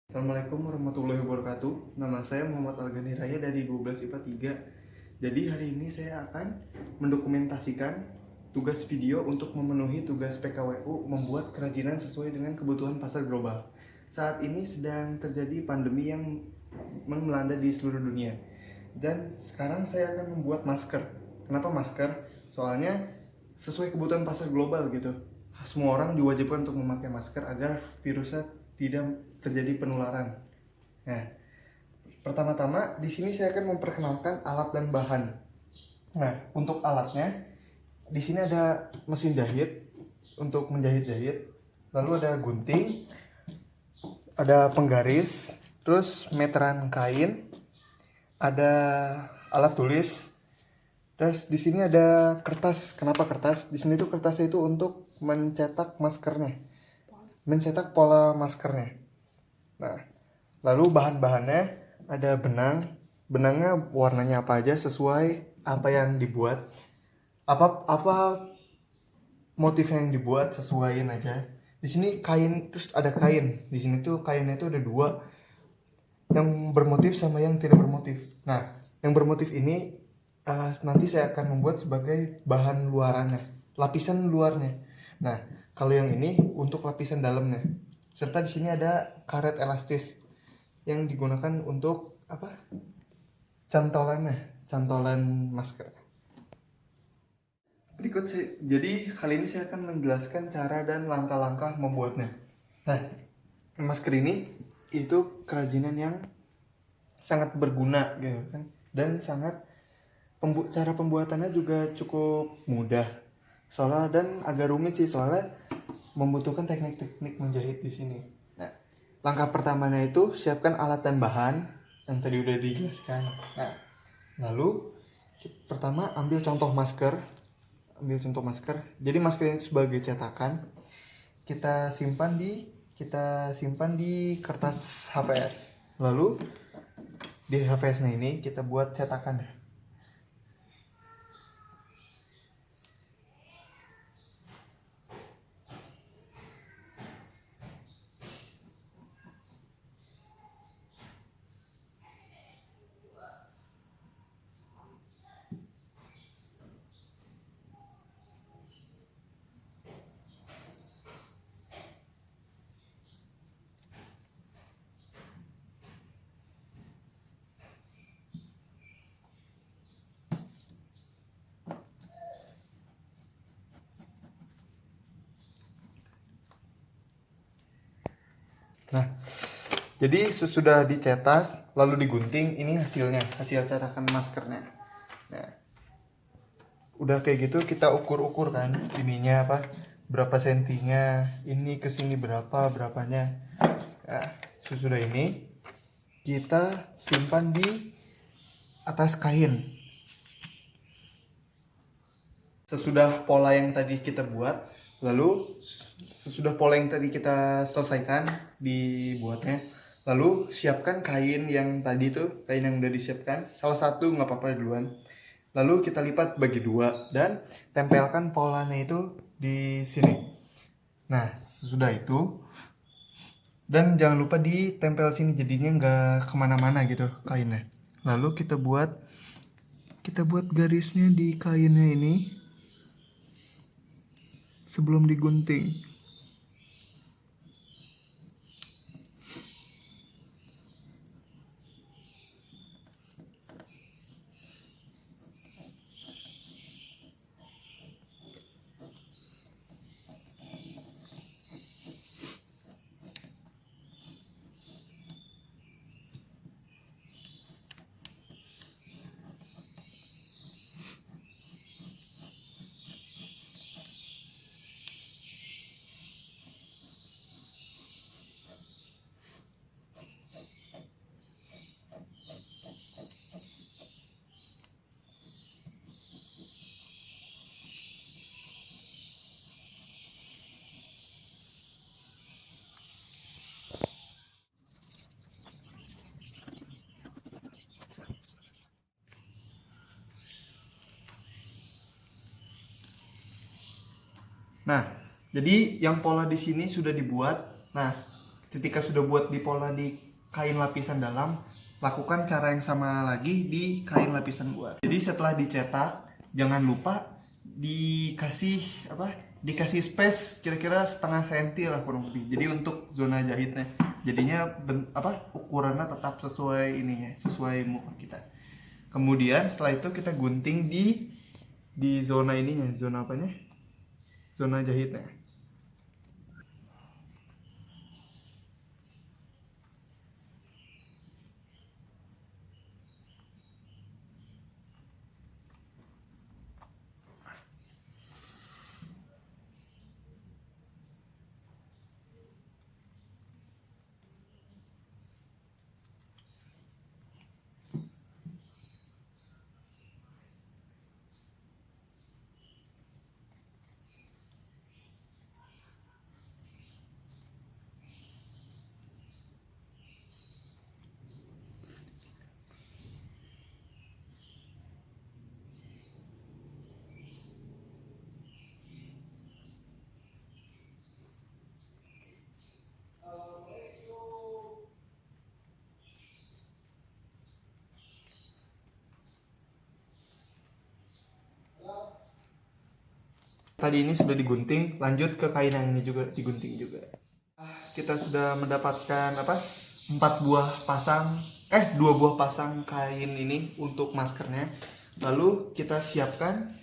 Assalamualaikum warahmatullahi wabarakatuh. Nama saya Muhammad Algani Raya dari 12 IPA 3. Jadi hari ini saya akan mendokumentasikan tugas video untuk memenuhi tugas PKWU membuat kerajinan sesuai dengan kebutuhan pasar global. Saat ini sedang terjadi pandemi yang melanda di seluruh dunia. Dan sekarang saya akan membuat masker. Kenapa masker? Soalnya sesuai kebutuhan pasar global gitu. Semua orang diwajibkan untuk memakai masker agar virusnya tidak terjadi penularan. Nah, pertama-tama di sini saya akan memperkenalkan alat dan bahan. Nah, untuk alatnya di sini ada mesin jahit untuk menjahit-jahit, lalu ada gunting, ada penggaris, terus meteran kain, ada alat tulis. Terus di sini ada kertas. Kenapa kertas? Di sini tuh kertasnya itu untuk mencetak maskernya, mencetak pola maskernya. Nah, lalu bahan-bahannya ada benang. Benangnya warnanya apa aja sesuai apa yang dibuat. Apa motif yang dibuat sesuaiin aja. Di sini kain, terus ada kain. Di sini tuh kainnya itu ada dua, yang bermotif sama yang tidak bermotif. Nah, yang bermotif ini nanti saya akan membuat sebagai bahan luarannya, lapisan luarnya. Nah, kalau yang ini untuk lapisan dalamnya. Serta di sini ada karet elastis yang digunakan untuk apa? Cantolan masker. Jadi kali ini saya akan menjelaskan cara dan langkah-langkah membuatnya. Nah, masker ini itu kerajinan yang sangat berguna gitu kan, dan cara pembuatannya juga cukup mudah. Soalnya dan agak rumit sih, soalnya membutuhkan teknik-teknik menjahit di sini. Nah, langkah pertamanya itu siapkan alat dan bahan yang tadi udah dijelaskan. Nah, lalu pertama ambil contoh masker. Jadi masker ini sebagai cetakan kita simpan di kertas HVS. Lalu di HVS-nya ini kita buat cetakan. Nah, jadi sesudah dicetak lalu digunting, ini hasil cetakan maskernya. Nah, udah kayak gitu kita ukur-ukur kan ininya apa, berapa sentinya, ini kesini berapanya. Nah, sesudah ini kita simpan di atas kain. Sesudah pola yang tadi kita buat, lalu sesudah pola yang tadi kita selesaikan dibuatnya, lalu siapkan kain yang tadi tuh, kain yang udah disiapkan, salah satu nggak apa-apa duluan. Lalu kita lipat bagi dua dan tempelkan polanya itu di sini. Nah, sesudah itu, dan jangan lupa ditempel sini jadinya nggak kemana-mana gitu kainnya. Lalu kita buat garisnya di kainnya ini sebelum digunting. Nah, jadi yang pola di sini sudah dibuat. Nah, ketika sudah buat di pola di kain lapisan dalam, lakukan cara yang sama lagi di kain lapisan luar. Jadi setelah dicetak, jangan lupa dikasih space kira-kira setengah senti lah kurang lebih. Jadi untuk zona jahitnya, jadinya ukurannya tetap sesuai muka kita. Kemudian setelah itu kita gunting di zona ininya, zona jahitnya. Tadi ini sudah digunting, lanjut ke kain yang ini juga digunting juga. Kita sudah mendapatkan 2 buah pasang kain ini untuk maskernya. Lalu kita siapkan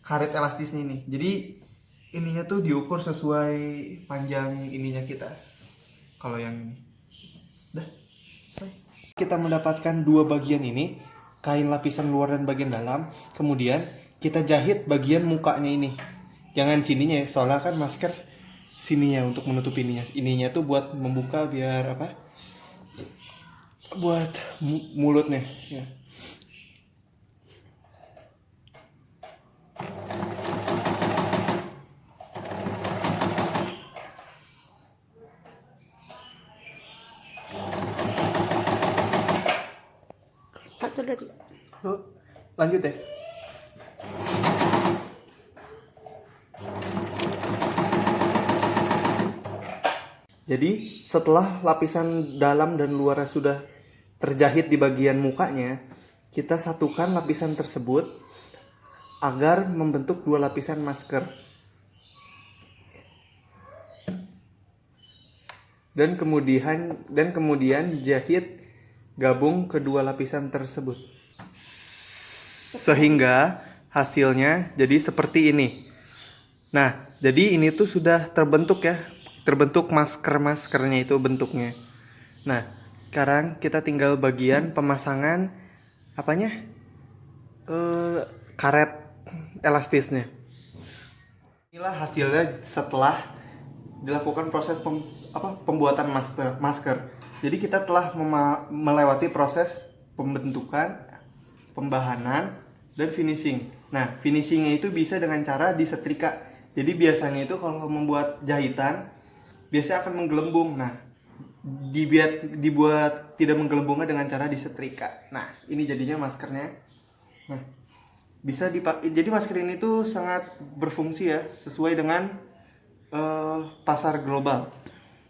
karet elastisnya ini. Jadi ininya tuh diukur sesuai panjang ininya kita. Kalau yang ini. Dah, selesai. Kita mendapatkan 2 bagian ini, kain lapisan luar dan bagian dalam. Kemudian kita jahit bagian mukanya ini. Jangan sininya ya, soalnya kan masker sininya untuk menutup ininya. Ininya tuh buat membuka biar buat mulutnya ya. Lanjut ya. Jadi setelah lapisan dalam dan luarnya sudah terjahit di bagian mukanya, kita satukan lapisan tersebut agar membentuk 2 lapisan masker. Dan kemudian jahit gabung kedua lapisan tersebut. Sehingga hasilnya jadi seperti ini. Nah, jadi ini tuh sudah terbentuk ya. Terbentuk maskernya itu bentuknya. Nah, sekarang kita tinggal bagian pemasangan karet elastisnya. Inilah hasilnya setelah dilakukan proses pembuatan masker. Jadi kita telah melewati proses pembentukan, pembahanan, dan finishing. Nah, finishingnya itu bisa dengan cara disetrika. Jadi biasanya itu kalau membuat jahitan biasanya akan menggelembung. Nah, dibuat tidak menggelembungnya dengan cara disetrika. Nah, ini jadinya maskernya. Nah, bisa dipakai. Jadi masker ini tuh sangat berfungsi ya, sesuai dengan pasar global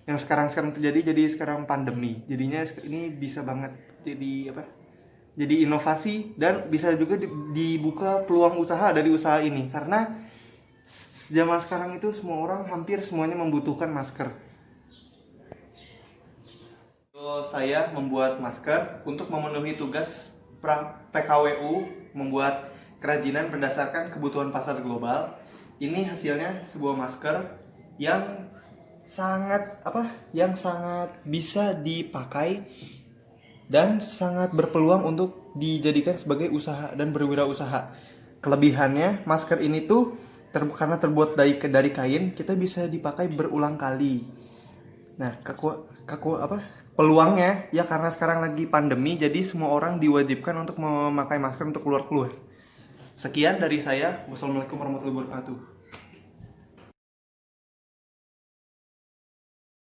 yang sekarang terjadi. Jadi sekarang pandemi. Jadinya ini bisa banget jadi inovasi, dan bisa juga dibuka peluang usaha dari usaha ini, karena zaman sekarang itu semua orang hampir semuanya membutuhkan masker. Saya membuat masker untuk memenuhi tugas PKWU, membuat kerajinan berdasarkan kebutuhan pasar global. Ini hasilnya sebuah masker yang sangat bisa dipakai dan sangat berpeluang untuk dijadikan sebagai usaha dan berwirausaha. Kelebihannya, masker ini tuh karena terbuat dari kain, kita bisa dipakai berulang kali. Nah, peluangnya ya, karena sekarang lagi pandemi, jadi semua orang diwajibkan untuk memakai masker untuk keluar. Sekian dari saya. Wassalamualaikum warahmatullahi wabarakatuh.